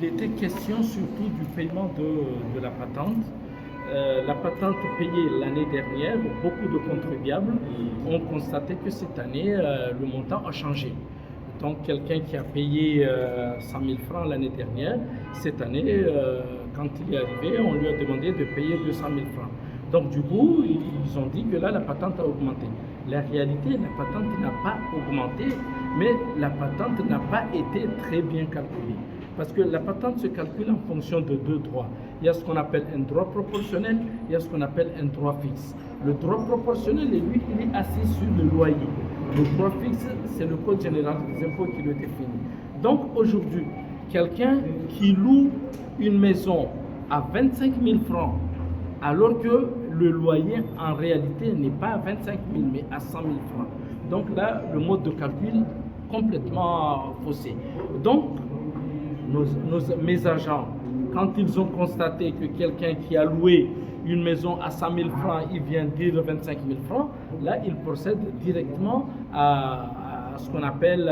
Il était question surtout du paiement de la patente. La patente payée l'année dernière, beaucoup de contribuables ont constaté que cette année, le montant a changé. Donc quelqu'un qui a payé 100 000 francs l'année dernière, cette année, quand il est arrivé, on lui a demandé de payer 200 000 francs. Donc du coup, ils ont dit que là, la patente a augmenté. La réalité, la patente n'a pas augmenté, mais la patente n'a pas été très bien calculée. Parce que la patente se calcule en fonction de deux droits. Il y a ce qu'on appelle un droit proportionnel, il y a ce qu'on appelle un droit fixe. Le droit proportionnel, lui, il est assis sur le loyer. Le droit fixe, c'est le Code général des impôts qui le définit. Donc aujourd'hui, quelqu'un qui loue une maison à 25 000 francs, alors que le loyer en réalité n'est pas à 25 000 mais à 100 000 francs. Donc là, le mode de calcul complètement faussé. Donc, mes agents, quand ils ont constaté que quelqu'un qui a loué une maison à 100 000 francs, il vient dire 25 000 francs, là, ils procèdent directement à ce qu'on appelle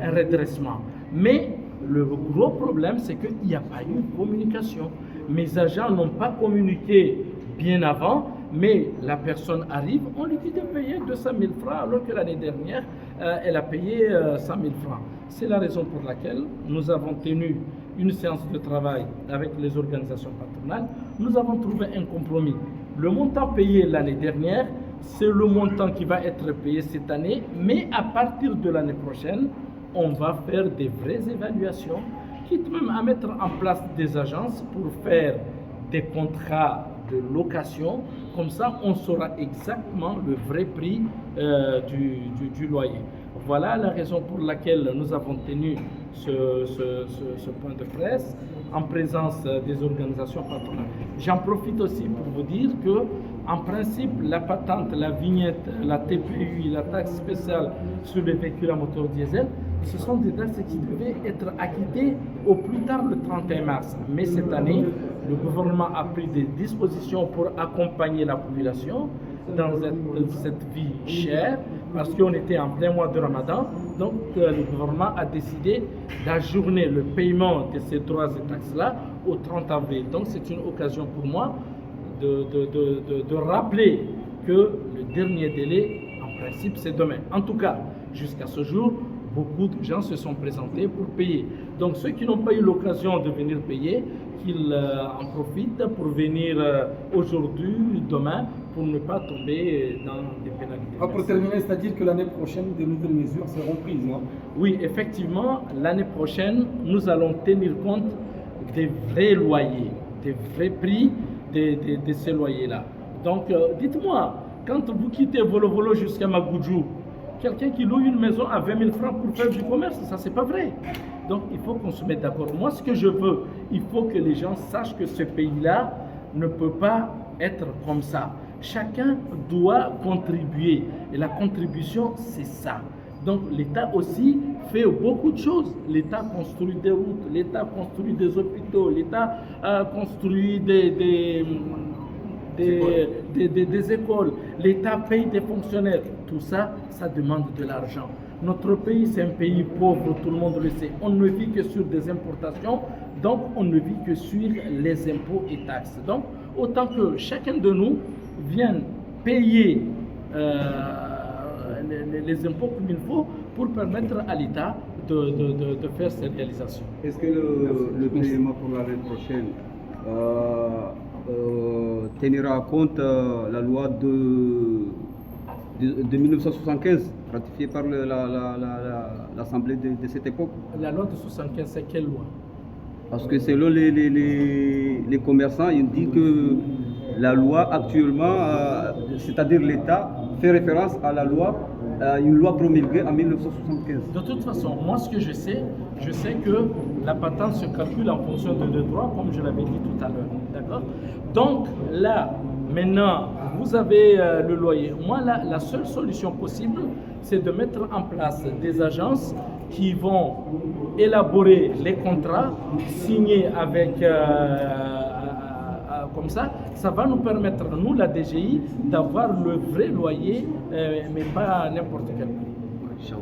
un redressement. Mais le gros problème, c'est qu'il n'y a pas eu de communication. Mes agents n'ont pas communiqué bien avant, mais la personne arrive, on lui dit de payer 200 000 francs, alors que l'année dernière, elle a payé 100 000 francs. C'est la raison pour laquelle nous avons tenu une séance de travail avec les organisations patronales. Nous avons trouvé un compromis. Le montant payé l'année dernière, c'est le montant qui va être payé cette année, mais à partir de l'année prochaine, on va faire des vraies évaluations, quitte même à mettre en place des agences pour faire des contrats de location. Comme ça, on saura exactement le vrai prix du loyer. Voilà la raison pour laquelle nous avons tenu ce point de presse en présence des organisations patronales. J'en profite aussi pour vous dire que, en principe, la patente, la vignette, la TPU, la taxe spéciale sur les véhicules à moteur diesel, ce sont des taxes qui devaient être acquittées au plus tard le 31 mars. Mais cette année, le gouvernement a pris des dispositions pour accompagner la population dans cette vie chère, parce qu'on était en plein mois de Ramadan. Donc le gouvernement a décidé d'ajourner le paiement de ces droits et taxes-là au 30 avril. Donc c'est une occasion pour moi de rappeler que le dernier délai, en principe, c'est demain. En tout cas, jusqu'à ce jour, beaucoup de gens se sont présentés pour payer. Donc ceux qui n'ont pas eu l'occasion de venir payer, qu'ils en profitent pour venir aujourd'hui, demain, pour ne pas tomber dans des pénalités. Pour terminer, c'est-à-dire que l'année prochaine, de nouvelles mesures seront prises, non? Oui, effectivement, l'année prochaine, nous allons tenir compte des vrais loyers, des vrais prix de ces loyers-là. Donc, dites-moi, quand vous quittez Volo jusqu'à Magoudjou, quelqu'un qui loue une maison à 20 000 francs pour faire du commerce, ça c'est pas vrai. Donc il faut qu'on se mette d'accord. Moi ce que je veux, il faut que les gens sachent que ce pays-là ne peut pas être comme ça. Chacun doit contribuer et la contribution c'est ça. Donc l'État aussi fait beaucoup de choses. L'État construit des routes, l'État construit des hôpitaux, l'État construit des écoles, l'État paye des fonctionnaires. Tout ça, ça demande de l'argent. Notre pays, c'est un pays pauvre, tout le monde le sait. On ne vit que sur des importations, donc on ne vit que sur les impôts et taxes. Donc, autant que chacun de nous vienne payer les impôts comme il faut pour permettre à l'État de faire ces réalisations. Est-ce que le paiement pour l'année prochaine tiendra compte la loi de 1975, ratifiée par l'Assemblée de cette époque? La loi de 1975, c'est quelle loi? Parce que selon les commerçants, ils disent que la loi actuellement, c'est-à-dire l'État, fait référence à la loi, une loi promulguée en 1975. De toute façon, moi ce que je sais que la patente se calcule en fonction de deux droits, comme je l'avais dit tout à l'heure. D'accord? Donc là, maintenant, vous avez le loyer. Moi, là, la seule solution possible, c'est de mettre en place des agences qui vont élaborer les contrats signés avec comme ça va nous permettre, nous, la DGI, d'avoir le vrai loyer, mais pas n'importe quel prix.